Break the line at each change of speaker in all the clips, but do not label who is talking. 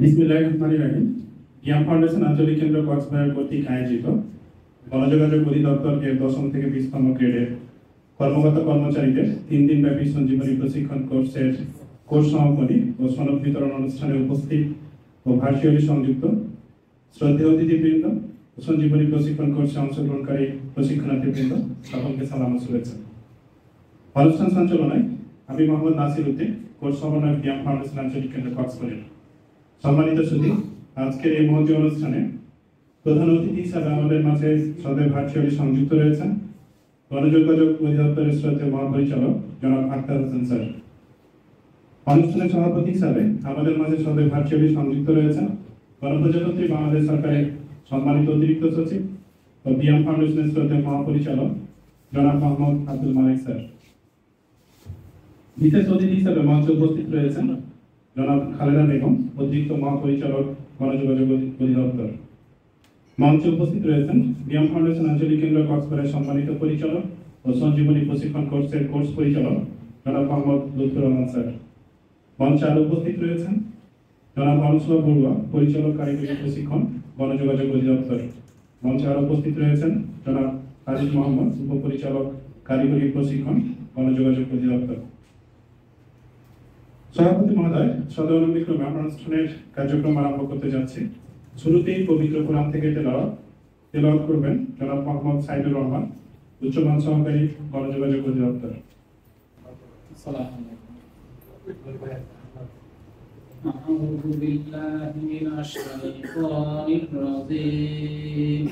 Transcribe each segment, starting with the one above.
বিসমিল্লাহির রহমানির রহিম। জ্ঞান ফাউন্ডেশন আঞ্চলিক কেন্দ্র কক্সবাজার কর্তৃক আয়োজিত গণযোগাযোগ অধিদপ্তর এর 10ম থেকে 20তম গ্রেডের কর্মকর্তা কর্মচারীদের 3 দিন ব্যাপী সঞ্জীবনী প্রশিক্ষণ কোর্সের কোর্স সমাপনী ও সনদ বিতরণ অনুষ্ঠানে উপস্থিত ও ভার্চুয়ালি সংযুক্ত শ্রদ্ধেয় অতিথিবৃন্দ ও সঞ্জীবনী প্রশিক্ষণ কোর্সে অংশগ্রহণকারী প্রশিক্ষণার্থীবৃন্দ সকলকে সালাম ও শুভেচ্ছা। অনুষ্ঠান সঞ্চালনায় আমি মোহাম্মদ নাসির উদ্দিন, কোর্স সমন্বয়ক জ্ঞান ফাউন্ডেশন আঞ্চলিক কেন্দ্র কক্সবাজার। সম্মানিত সুধী, আজকের এই মহতী অনুষ্ঠানে প্রধান অতিথি হিসাবে আমাদের মাঝে সদয় ভার্চুয়ালি সংযুক্ত রয়েছেন গণযোগাযোগ অধিদপ্তরের শ্রদ্ধেয় মহাপরিচালক জনাব আখতার হোসেন স্যার। অনুষ্ঠানের সভাপতি হিসাবে আমাদের মাঝে সদয় ভার্চুয়ালি সংযুক্ত রয়েছেন গণপ্রজাতন্ত্রী বাংলাদেশ সরকারের সম্মানিত অতিরিক্ত সচিব ও জ্ঞান ফাউন্ডেশনের শ্রদ্ধেয় মহাপরিচালক জনাব মোহাম্মদ আব্দুল মালিক স্যার। বিশেষ অতিথি হিসাবে মঞ্চে উপস্থিত রয়েছেন জনাব খালেদা বেগম, অতিরিক্ত মহাপরিচালক গণযোগাযোগ অধিদপ্তর। মঞ্চে উপস্থিত রয়েছেন জ্ঞান ফাউন্ডেশন আঞ্চলিক কেন্দ্র কক্সবাজারের সম্মানিত পরিচালক ও সঞ্জীবনী প্রশিক্ষণ কোর্সের কোর্স পরিচালক জনাব মোহাম্মদ লুৎফুর রহমান স্যার। মঞ্চে আরো উপস্থিত রয়েছেন জনাব অনুসলা বড়ুয়া, পরিচালক কারিগরি প্রশিক্ষণ গণযোগাযোগ অধিদপ্তর। মঞ্চে আরো উপস্থিত রয়েছেন জনাব আজিজ মোহাম্মদ, উপপরিচালক কারিগরি প্রশিক্ষণ গণযোগাযোগ অধিদপ্তর। সভাপতি মহোদয়, সদয়-অনুক্রমে আমরা অনুষ্ঠানের কার্যক্রম আরম্ভ করতে যাচ্ছি। শুরুতেই পবিত্র কোরআন থেকে তেলাওয়াত করবেন জনাব মোহাম্মদ সাইদুর রহমান, উচ্চমান সহকারী গণযোগাযোগ অধিদপ্তর।
أعوذ بالله من الشيطان الرجيم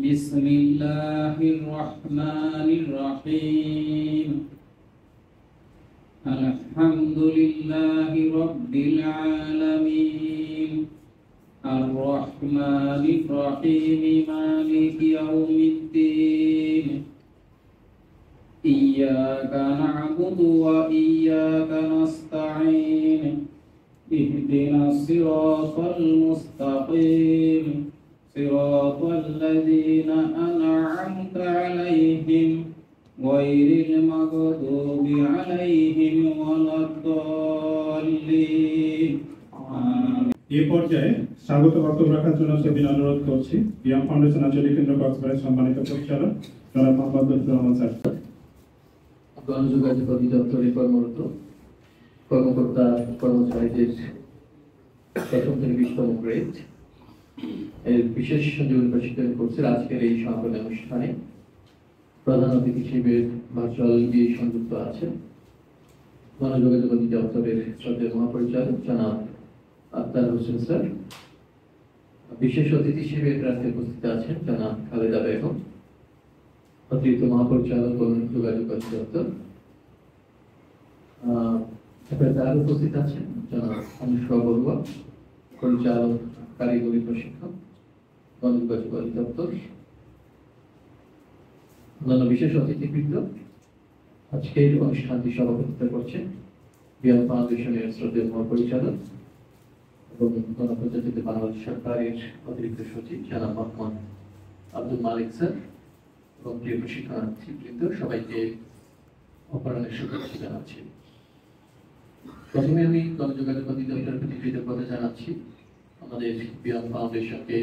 بسم الله الرحمن الرحيم الحمد لله رب العالمين الرحمن الرحيم مالك يوم الدين إياك نعبد وإياك نستعين اهدنا الصراط المستقيم صراط الذين أنعمت عليهم غير المغضوب عليهم ولا الضالين।
এই পর্যায়ে স্বাগত বক্তব্য রাখার জন্য সেদিন অনুরোধ করছি জ্ঞান ফাউন্ডেশন আঞ্চলিক কেন্দ্র কক্সবাজারের সম্মানিত পরিচালক জনাব মোহাম্মদ লুৎফুর রহমান স্যার।
গণযোগাযোগ অধিদপ্তরে কর্মরত কর্মকর্তা কর্মচারীদের ১ম থেকে 20তম গ্রেড এর বিশেষ সঞ্জীবনী প্রশিক্ষণ কোর্সের আজকের এই সমাপনী অনুষ্ঠানে প্রধান অতিথি হিসেবে ভার্চুয়াল দিয়ে সংযুক্ত আছেন গণযোগাযোগ অধিদপ্তরের শ্রদ্ধেয় মহাপরিচালক জনাব আখতার হোসেন স্যার। বিশেষ অতিথি হিসেবে প্রার্থী উপস্থিত আছেন জনাব খালেদা বেগম, অতিরিক্ত মহাপরিচালক গণযোগাযোগ অধিদপ্তর। তার উপস্থিত আছেন জনাব অনুসরা বড়ুয়া, পরিচালক কারিগরি প্রশিক্ষণ গণযোগাযোগ অধিদপ্তর। অন্যান্য বিশেষ অতিথিবৃন্দ, আজকের অনুষ্ঠানটি সভাপতিত্ব করছেন জ্ঞান ফাউন্ডেশনের শ্রদ্ধেয় মহাপরিচালক এবং গণপ্রজাতন্ত্রী বাংলাদেশ সরকারের অতিরিক্ত সচিব জনাব মোহাম্মদ আব্দুল মালিক স্যার এবং প্রিয় প্রশিক্ষণার্থীবৃন্দ, সবাইকে অপরাহ্নের শুভেচ্ছা জানাচ্ছি। প্রথমে আমি গণযোগাযোগ অধিদপ্তরের প্রতি কৃতজ্ঞতা জানাচ্ছি আমাদের জ্ঞান ফাউন্ডেশনকে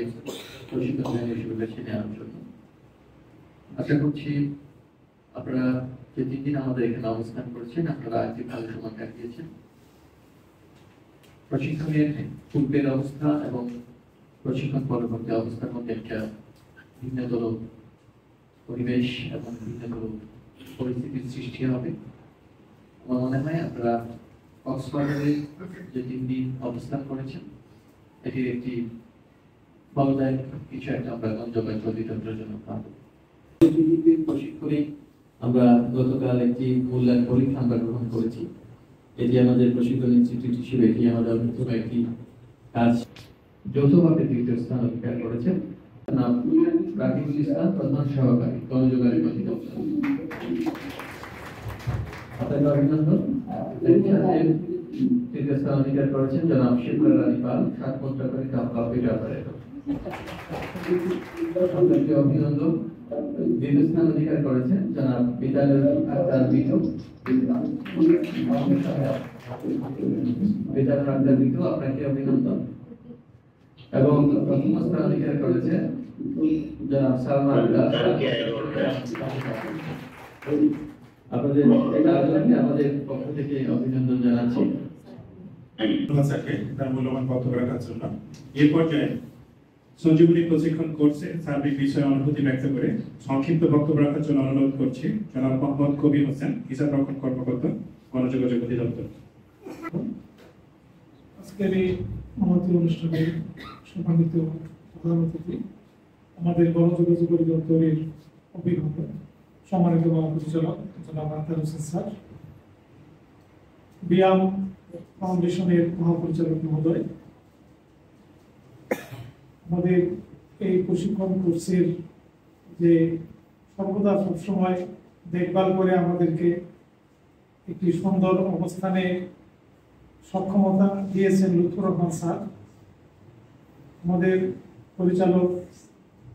প্রশিক্ষণ হিসেবে বেছে নেওয়ার জন্য। আশা করছি আপনারা যে 3 দিন আমাদের এখানে অবস্থান করছেন আপনারা একটি ভালো সময় কাটিয়েছেন। প্রশিক্ষণের পূর্বের অবস্থা এবং প্রশিক্ষণ পরবর্তী অবস্থার মধ্যে একটা ভিন্নতর পরিবেশ এবং ভিন্নতর পরিস্থিতির সৃষ্টি হবে। আমার মনে হয় আপনারা কক্সবাজারে যে 3 দিন অবস্থান করেছেন এটির একটি ফলদায়ক কিছু একটা আমরা গণযোগাযোগ অধিদপ্তরের জন্য পাবো। প্রশিক্ষণে আমরা গতকাল একটি মূল্যায়ন পরীক্ষা আমরা গ্রহণ করেছি। এটি আমাদের প্রশিক্ষণ ইনস্টিটিউট হিসেবে এটি আমাদের অন্যতম একটি কাজ। যৌথভাবে 2য় স্থান অধিকার করেছেন নাম রাকিবুল ইসলাম, প্রধান সহকারী গণযোগাযোগ অধিদপ্তর। আপনাকে অভিনন্দন। 3য় স্থান অধিকার করেছেন জনাব শিবুর আলী পাল, 7 মন্ত্রকারী কম্পিউটার অপারেটর। আপনাকে অভিনন্দন। 2য় স্থান অধিকার করেছেন জনাব বিদ্যালয় আক্তার বিটু। বিধান রাজ্জাবিকেও আপনাকে অভিনন্দন। এবং প্রথম স্থান অধিকার করেছে জনাব সালমা আক্তার। আপনাদের চারজনকে আমাদের পক্ষ থেকে অভিনন্দন জানাচ্ছি।
স্যারকে তার মূল্যবান বক্তব্য রাখার জন্য। এই পর্যায়ে সঞ্জীবনী প্রশিক্ষণ কোর্সে সার্বিক বিষয়ে অনুভূতি ব্যক্ত করে সংক্ষিপ্ত বক্তব্য রাখার জন্য অনুরোধ করছি জনাব মোহাম্মদ কবির হোসেন, হিসাব রক্ষণ কর্মকর্তা, গণযোগাযোগ অধিদপ্তর।
আজকের এই আমাদের অনুষ্ঠানের সম্মানিত প্রধান অতিথি, আমাদের গণযোগাযোগ অধিদপ্তরের অভিভাবক, সম্মানিত মহাপরিচালক জনাব আখতার হোসেন স্যার, ব্যায়াম ফাউন্ডেশনের মহাপরিচালক মহোদয়, আমাদের এই প্রশিক্ষণ কোর্সের যে সর্বদা সবসময় দেখভাল করে আমাদেরকে একটি সুন্দর অবস্থানে সক্ষমতা দিয়েছেন লুৎফুর রহমান স্যার, আমাদের পরিচালক,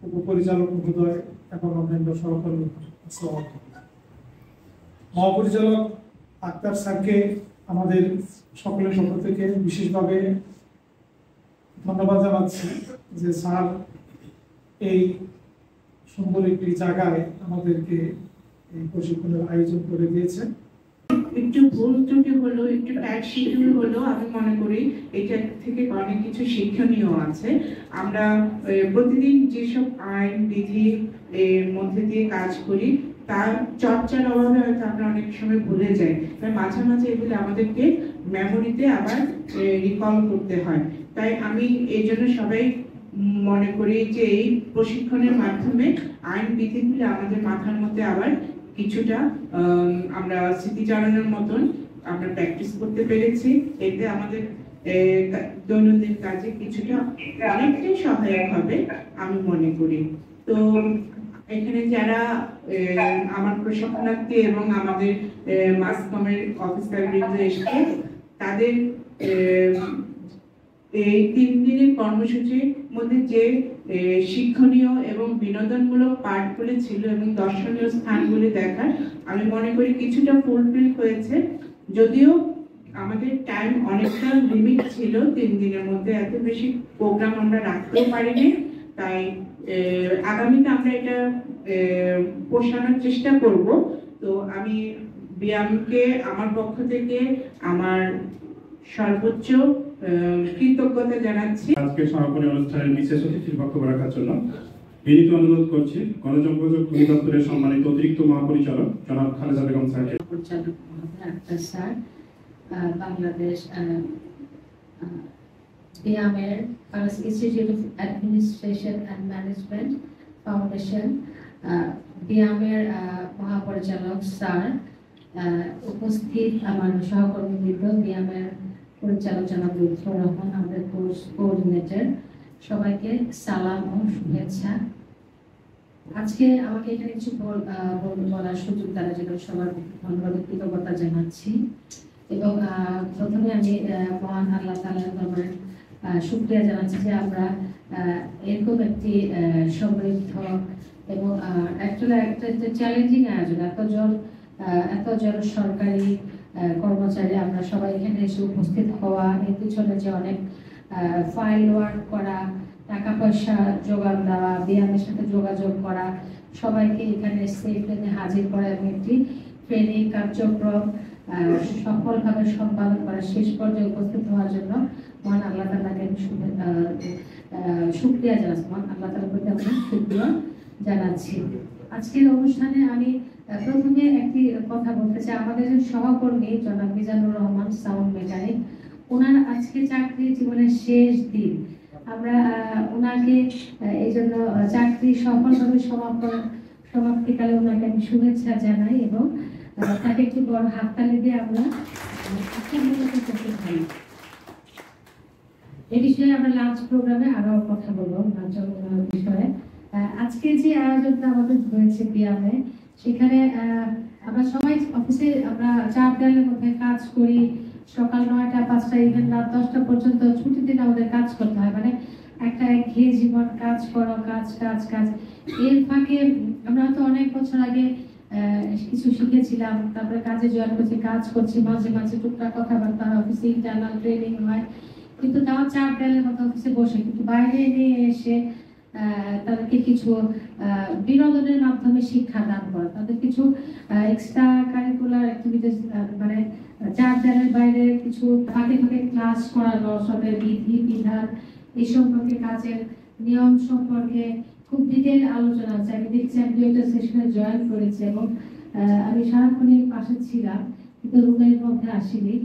উপপরিচালক মহোদয় এবং অন্যান্য সহকর্মী, মহাপরিচালক আক্তার স্যারকে আমাদের সকলের পক্ষ থেকে বিশেষভাবে ধন্যবাদ জানাচ্ছি যে স্যার এই সুন্দর একটি জায়গায় আমাদেরকে এই প্রশিক্ষণের আয়োজন করে দিয়েছেন।
একটু ভুল ত্রুটি হলো, একটু টাইট শিডিউল হলো, আমি মনে করি এটা থেকে অনেক কিছু শিক্ষণীয় আছে। আমরা প্রতিদিন যেসব আইন বিধি এর মধ্যে দিয়ে কাজ করি তার চর্চার অভাবে হয়তো আমরা অনেক সময় ভুলে যাই, তাই মাঝে মাঝে এগুলো আমাদেরকে মেমোরিতে আবার রিকল করতে হয়। তাই আমি এই জন্য সবাই মনে করি যে এই প্রশিক্ষণের মাধ্যমে আইন বিধিগুলো আমাদের মাথার মধ্যে আবার কিছুটা আমরা স্মৃতিচারণের মতন আমরা প্র্যাকটিস করতে পেরেছি। এতে আমাদের দৈনন্দিন কাজে কিছুটা অনেকটাই সহায়ক হবে আমি মনে করি। তো এখানে যারা আমার প্রশিক্ষণার্থী এবং আমাদের মাস কমের অফিসারবৃন্দ এসেছে, তাদের এই 3 দিনের কর্মসূচির মধ্যে যে শিক্ষণীয় এবং বিনোদনমূলক পার্টগুলি ছিল এবং দর্শনীয় স্থানগুলি দেখার, আমি মনে করি কিছুটা ফুলফিল হয়েছে। যদিও আমাদের টাইম অনেকটা লিমিট ছিল, 3 দিনের মধ্যে এত বেশি প্রোগ্রাম আমরা রাখতেও পারিনি, তাই আগামীতে আমরা এটা পোষানোর চেষ্টা করব। তো আমি ব্যায়ামকে আমার পক্ষ থেকে আমার সর্বোচ্চ কৃতজ্ঞতা জানাচ্ছি।
আজকে সমাপনী অনুষ্ঠানের বিশেষ অতিথির বক্তব্য রাখার জন্য বিনীত অনুরোধ করছি গণযোগাযোগ অধিদপ্তরের সম্মানিত অতিরিক্ত মহাপরিচালক জনাব খালেদা বেগম স্যারকে।
পরিচালক মহোদয় আক্তার স্যার, বাংলাদেশ ব্যায়ামের institute of administration and management foundation ব্যায়ামের মহাপরিচালক স্যার, উপস্থিত আমার সহকর্মীবৃন্দ, ব্যায়ামের পরিচালক জনাব লুৎফুর রহমান, আমাদের কোর্স কোঅর্ডিনেটর, সবাইকে সালাম ও শুভেচ্ছা। আজকে আমাকে এখানে কিছু বলার সুযোগ দেওয়ার জন্য সবার ধন্যবাদ, কৃতজ্ঞতা জানাচ্ছি। এবং প্রথমে আমি মহান আল্লাহ তাআলার দরবারে শুকরিয়া জানাচ্ছি যে আমরা এরকম একটি সমৃদ্ধ এবং একটা চ্যালেঞ্জিং আয়োজন, এতজন সরকারি কর্মচারী আমরা সবাই এখানে এসে উপস্থিত হওয়া, এর পিছনে যে অনেক ফাইল ওয়ার্ক করা, টাকা পয়সা জোগাড় দেওয়া, ব্যায়ামের সাথে যোগাযোগ করা, সবাইকে এখানে সেফলি হাজির করা এবং একটি ট্রেনিং কার্যক্রম সফলভাবে সম্পাদন করা, শেষ পর্যায়ে উপস্থিত হওয়ার জন্য মহান আল্লাহ তাআলাকে আমি শুকরিয়া জানাচ্ছি, মহান আল্লাহ তাআলার প্রতি আমি শুকরিয়া জানাচ্ছি। আজকের অনুষ্ঠানে আমি প্রথমে একটি কথা বলতে চাই। আমাদের যে সহকর্মী জনাব মিজানুর রহমান, সাউন্ড মেকানিক, ওনার আজকে চাকরি জীবনের শেষ দিন। আমরা ওনাকে এই জন্য চাকরি সফলভাবে সমাপ্তিকালে ওনাকে আমি শুভেচ্ছা জানাই এবং তাকে একটু বড় হাততালি দিয়ে আমরা করতে পারি। এই বিষয়ে আমরা লাঞ্চ প্রোগ্রামে আরো কথা বলবো লাঞ্চ বিষয়ে। আজকে যে আয়োজনটা আমাদের হয়েছে ব্যায়ামে, সেখানে আমরা সবাই অফিসে আমরা 4 দেয়ালের মধ্যে কাজ করি, সকাল 9টা 5টা ইভেন রাত 10টা পর্যন্ত ছুটির দিন আমাদের কাজ করতে হয়, মানে একটা একঘেয়ে জীবন, কাজ করো, কাজ কাজ কাজ। এর ফাঁকে আমরা তো অনেক বছর আগে কিছু শিখেছিলাম, তারপরে কাজে জয়েন করছি, কাজ করছি, মাঝে মাঝে টুকটাক কথাবার্তা হয়, অফিসে ইন্টারনাল ট্রেনিং হয়, কিন্তু তাও চাপ দেওয়ার কথা অফিসে বসে, কিন্তু বাইরে নিয়ে এসে তাদেরকে কিছু বিনোদনের মাধ্যমে শিক্ষা দান করা, তাদের কিছু এক্সট্রা কারিকুলার অ্যাক্টিভিটিস, মানে চাপ দেওয়ার বাইরে কিছু ফাঁকে ফাঁকে ক্লাস করানো, সবের বিধি বিধান এই সম্পর্কে, কাজের নিয়ম সম্পর্কে খুব ডিটেল আলোচনা আছে। আমি দেখছি আমি একটা সেশনে জয়েন করেছি এবং আমি সারাক্ষণই পাশে ছিলাম, কিন্তু রুমের মধ্যে আসিনি।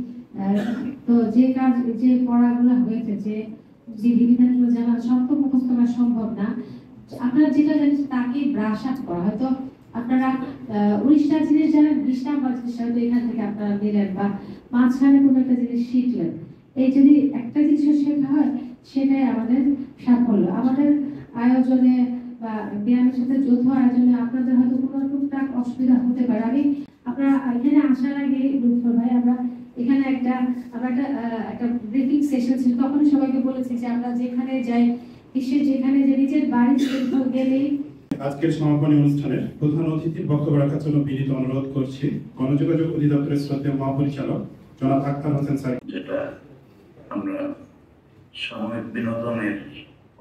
তো যে কাজ, যে পড়াগুলো হয়েছে, যে বিধিবিধানগুলো জানা, সব তো মুখস্থ করা সম্ভব না। আপনারা যেটা জানেন তাকে ব্রাশ আপ করা, হয়তো আপনারা 19টা জিনিস জানেন, 20 নাম্বার জিনিস হয়তো এখান থেকে আপনারা দিলেন, বা মাঝখানে কোনো একটা জিনিস শিখলেন। এই যদি একটা জিনিস শেখা হয়, সেটাই আমাদের সাফল্য। আমাদের আয়োজনে বা ব্যায়ামের সাথে যৌথ আয়োজনে আপনাদের হয়তো কোনো টুকটাক অসুবিধা হতে পারে। আমি আপনারা এখানে আসার আগে ডক্টর ভাই, আমরা এখানে একটা ব্রিফিং সেশন ছিল, তখন সবাইকে বলেছি যে আমরা যেখানে যাই, যেখানে যে নিজের বাড়ি গেলেই।
আজকের সমাপনী অনুষ্ঠানের প্রধান অতিথির বক্তব্য রাখার জন্য বিনীত অনুরোধ করছি গণযোগাযোগ অধিদপ্তরের শ্রদ্ধেয় মহাপরিচালক জনাব আখতার হোসেন স্যার।
যেটা আমরা সাময়িক বিনোদনের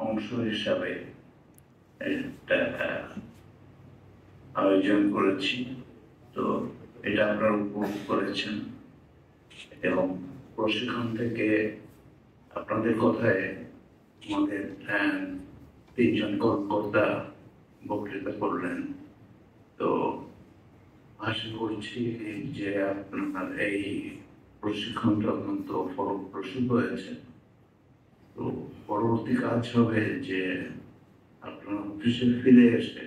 অংশ হিসাবে আয়োজন করেছি, তো এটা আপনারা উপভোগ করেছেন এবং প্রশিক্ষণ থেকে আপনাদের কথায় আমাদের 3জন কর্মকর্তা বক্তৃতা করলেন। তো আশা করছি যে আপনার এই প্রশিক্ষণটা অত্যন্ত ফলপ্রসূ হয়েছে। তো পরবর্তী কাজ হবে যে আপনার অফিসে ফিরে এসে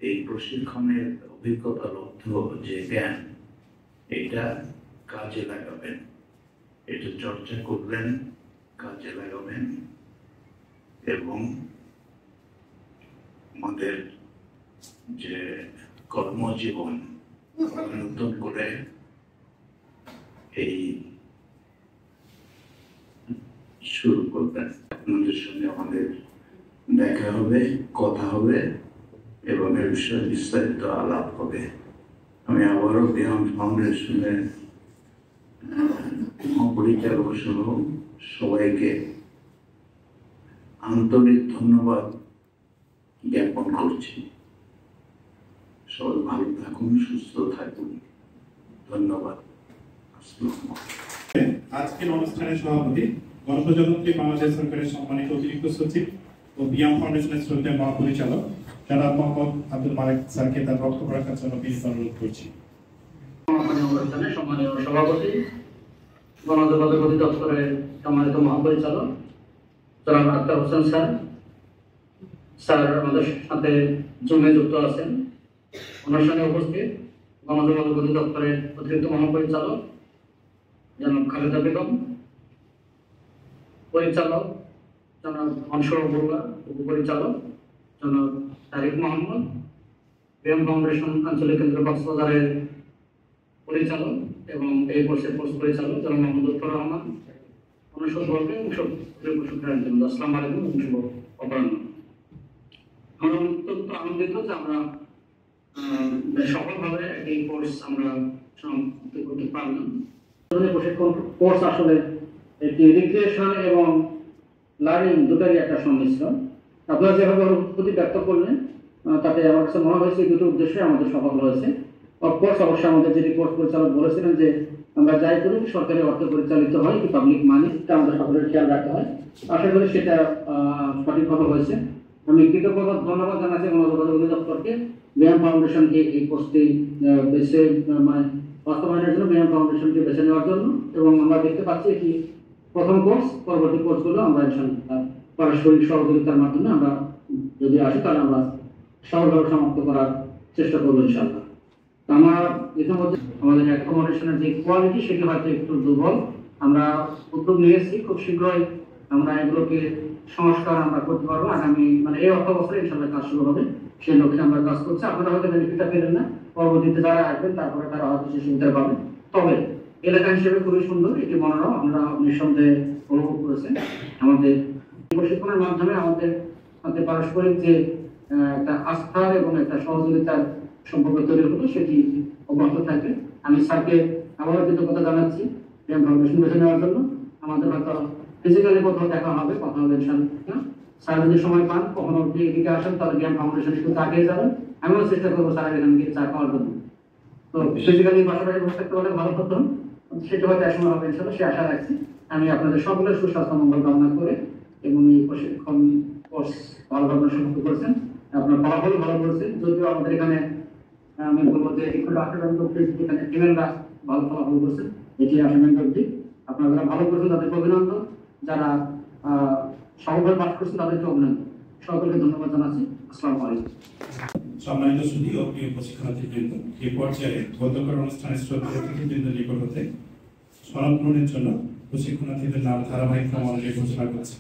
এই প্রশিক্ষণের অভিজ্ঞতা লব্ধ যে জ্ঞান, এটা কাজে লাগাবেন, এটা চর্চা করবেন, কাজে লাগাবেন এবং আমাদের যে কর্মজীবন নতুন করে এই শুরু করবেন। আপনাদের সঙ্গে আমাদের দেখা হবে, কথা হবে এবং এর বিষয়ে বিস্তারিত আলাপ হবে। আমি আবারও বিয়ন্ড ফাউন্ডেশনের মহাপরিচালক সহ সবাইকে আন্তরিক ধন্যবাদ জ্ঞাপন করছি। সবাই ভালো থাকুন, সুস্থ থাকুন, ধন্যবাদ।
আজকের অনুষ্ঠানের সভাপতি গণপ্রজাতন্ত্রী বাংলাদেশ সরকারের সম্মানিত অতিরিক্ত সচিব ও বিয়াম ফাউন্ডেশনের শ্রদ্ধেয় মহাপরিচালক জনাব মোহাম্মদ আব্দুল মালিক স্যারকে তার বক্তব্য রাখার জন্য বিনীত অনুরোধ করছি।
সম্মানীয় সভাপতি, গণযোগাযোগ অধিদপ্তরের সম্মানিত মহাপরিচালক জনাব আখতার হোসেন স্যার আমাদের সাথে জুমে যুক্ত আছেন। অনুষ্ঠানে উপস্থিত গণযোগাযোগ অধিদপ্তরের অতিরিক্ত মহাপরিচালক জনাব খালেদা বেগম, পরিচালক জনাব মনসুর বড়ুয়া, উপপরিচালক জনাব তারিক মোহাম্মদ, বিয়াম ফাউন্ডেশন আঞ্চলিক কেন্দ্র কক্সবাজারের পরিচালক এবং এই কোর্সের কোর্স পরিচালক জনাব মোহাম্মদ লুৎফর রহমান, অনুষদ বর্গে আসসালামু আলাইকুম এবং শুভ অপরাহ্ন। আমরা অত্যন্ত আনন্দিত যে আমরা সফলভাবে এই কোর্স আমরা সমাপ্ত করতে পারলাম। প্রশিক্ষণ কোর্স আসলে একটি রিক্রিয়েশন এবং লার্নিং দুটারই একটা সংমিশ্রণ। আপনারা যেভাবে অনুভূতি ব্যক্ত করলেন তাতে আমার কাছে মনে হয়েছে দুটো উদ্দেশ্যে আমাদের সফল হয়েছে। অফকোর্স অবশ্যই আমাদের যেটি কোর্স পরিচালক বলেছিলেন যে আমরা যাই করি সরকারি অর্থে পরিচালিত হয়, কি পাবলিক মানি, তা আমাদের সকলের খেয়াল রাখতে হয়। আশা করি সেটা সঠিকভাবে হয়েছে। আমি কৃতজ্ঞতা ধন্যবাদ জানাচ্ছি গণযোগাযোগ অধিদপ্তরকে, বিয়াম ফাউন্ডেশনকে এই কোর্সটি বেছে মানে বাস্তবায়নের জন্য, বিয়াম ফাউন্ডেশনকে বেছে নেওয়ার জন্য। এবং আমরা দেখতে পাচ্ছি এটি প্রথম কোর্স, পরবর্তী কোর্সগুলো আমরা পারস্পরিক সহযোগিতার মাধ্যমে আমরা যদি আসি তাহলে আমরা সফলভাবে সমাপ্ত করার চেষ্টা করবো ইনশাআল্লাহ। আমার ইতিমধ্যে আমাদের অ্যাকোমোডেশনের যে কোয়ালিটি সেটি হয়তো একটু দুর্বল। আমরা উদ্যোগ নিয়েছি, খুব শীঘ্রই আমরা এগুলোকে সংস্কার আমরা করতে পারবো। আগামী মানে এই অর্থ বছরে ইনশাআল্লাহ কাজ শুরু হবে, সেই লক্ষ্যে আমরা কাজ করছি। আপনারা হয়তো বেনিফিটটা পেলেন না, পরবর্তীতে যারা আসবেন তারপরে তারা হয়তো সেই সুবিধা পাবেন। তবে এলাকা হিসেবে খুবই সুন্দর, এটি মনোরম, আমরা নিঃসন্দেহে অনুভব করেছেন। আমাদের প্রশিক্ষণের মাধ্যমে আমাদের পারস্পরিক যে একটা আস্থার এবং একটা সহযোগিতার সম্পর্ক তৈরি হলো সেটি অব্যাহত থাকবে। আমি স্যারকে আবারও কৃতজ্ঞতা জানাচ্ছি ব্যায়াম ফাউন্ডেশন বেছে নেওয়ার জন্য। আমাদের হয়তো ফিজিক্যালি কোথাও দেখা হবে, কথা হবে ইনশাআল্লাহ। স্যার যদি সময় পান কখনো এদিকে আসেন তাহলে ব্যায়াম ফাউন্ডেশন একটু আগিয়ে যাবেন, আমিও চেষ্টা করবো স্যার এখানে গিয়ে চা খাওয়ার জন্য। তো ফিজিক্যালি পাশাপাশি বসে থাকতে পারলে ভালো হতো, সেটা হয়তো একসময় হবে ইনশাআল্লাহ, সে আশা রাখছি। আমি আপনাদের সকলের সুস্বাস্থ্য মঙ্গল কামনা করে এবং এই প্রশিক্ষণ কোর্স ভালোভাবে সমাপ্ত করেছেন, আপনার ফলাফল ভালো করেছে। যদিও আমাদের এখানে আমি বলবো যে একটু ডাক্তার এখানে ফিমেলরা ভালো ফলাফল করছে, এটি আসামের অবধি। আপনারা যারা ভালো করেছেন তাদেরকে অভিনন্দন, যারা সফলভাবে পাঠ করছেন তাদেরকে অভিনন্দন। সকলকে ধন্যবাদ জানাচ্ছি। আসসালামু আলাইকুম।
সম্মানিত সুধী ও প্রিয় প্রশিক্ষণার্থীবৃন্দ, এই পর্যায়ে গতকাল অনুষ্ঠানে শ্রদ্ধেয় অতিথিবৃন্দ নিকট হতে সনদ গ্রহণের জন্য প্রশিক্ষণার্থীদের নাম ধারাবাহিক ক্রম অনুযায়ী ঘোষণা করছে।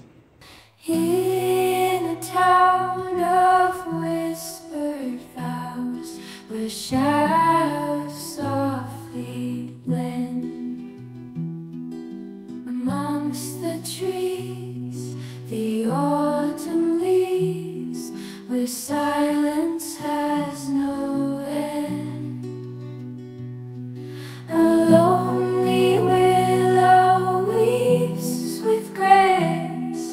In a town of whispered vows, where shadows softly blend amongst the trees, the autumn leaves, where silence has no end. A lonely willow weaves with grace,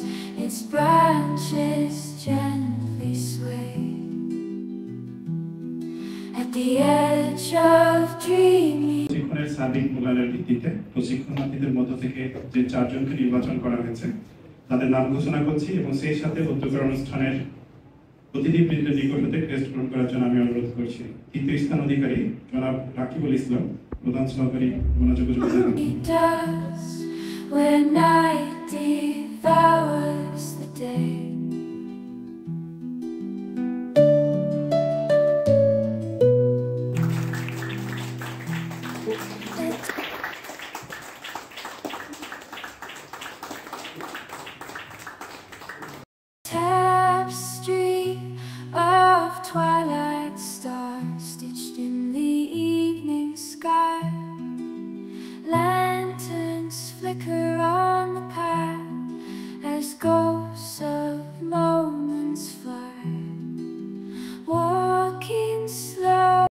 its branches gently sway at the edge of dreamy.
প্রশিক্ষণের সার্বিক মূল্যায়নের ভিত্তিতে প্রশিক্ষণার্থীদের মধ্য থেকে যে 4 জনকে নির্বাচন করা হয়েছে তাদের নাম ঘোষণা করছি এবং সেই সাথে উদ্যোগের অনুষ্ঠানের অতিথিবৃন্দের নিকট হতে ক্রেস্ট গ্রহণ করার জন্য আমি অনুরোধ করছি। তৃতীয় স্থান অধিকারী জনাব রাকিবুল ইসলাম, প্রধান সহকারী মনোযোগ
Does when night devours the day. Tapestry of twilight.